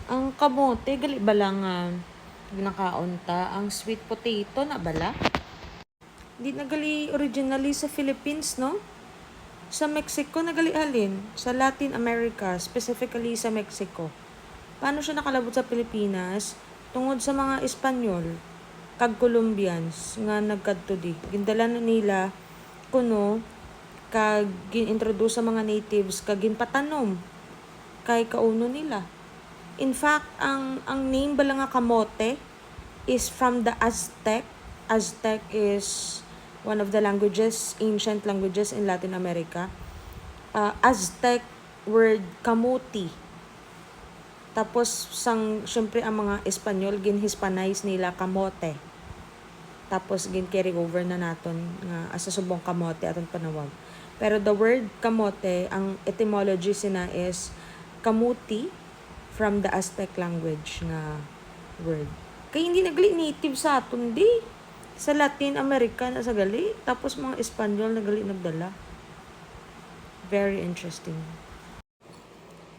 Ang kamote, gali bala nga ginakaunta. Ang sweet potato na bala. Di nagali originally sa Philippines, no? Sa Mexico nagali halin. Sa Latin America, specifically sa Mexico. Paano siya nakalabot sa Pilipinas? Tungod sa mga Espanyol, kag Colombians nga nagkadto di. Gindala na nila kuno kag ginintroduce sa mga natives kag ginpatanom kay kauno nila. In fact, ang name bala nga kamote is from the Aztec. Aztec is one of the languages, ancient languages in Latin America. Aztec word kamuti. Tapos, syempre ang mga Espanyol, gin-Hispanize nila kamote. Tapos, gin-carry over na naton nga asa subong kamote aton panawag. Pero the word kamote, ang etymology sina is kamuti from the Aztec language na word. Kaya hindi nagali native sa aton di. Sa Latin America na sa gali. Tapos mga Espanyol nagali nagdala. Very interesting.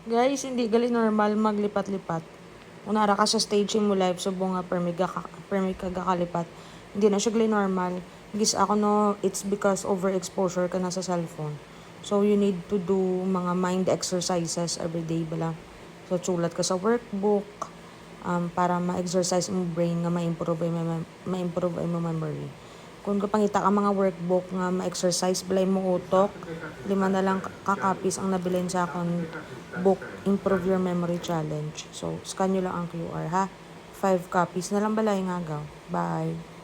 Guys, hindi gali normal maglipat-lipat. Unara ka sa stage mo live, subo nga permi ka gakalipat. Hindi na siya gali normal. Gis ako no, it's because overexposure ka na sa cellphone. So, you need to do mga mind exercises every day bala. So, sulat ka sa workbook para ma-exercise mo brain nga ma-improve ay mo memory. Kung kapangita ka mga workbook nga ma-exercise balay mo utok, 5 na lang kakapis ang nabilin sa akong book, Improve Your Memory Challenge. So, scan nyo lang ang QR ha. 5 copies na lang balay nga agaw. Bye!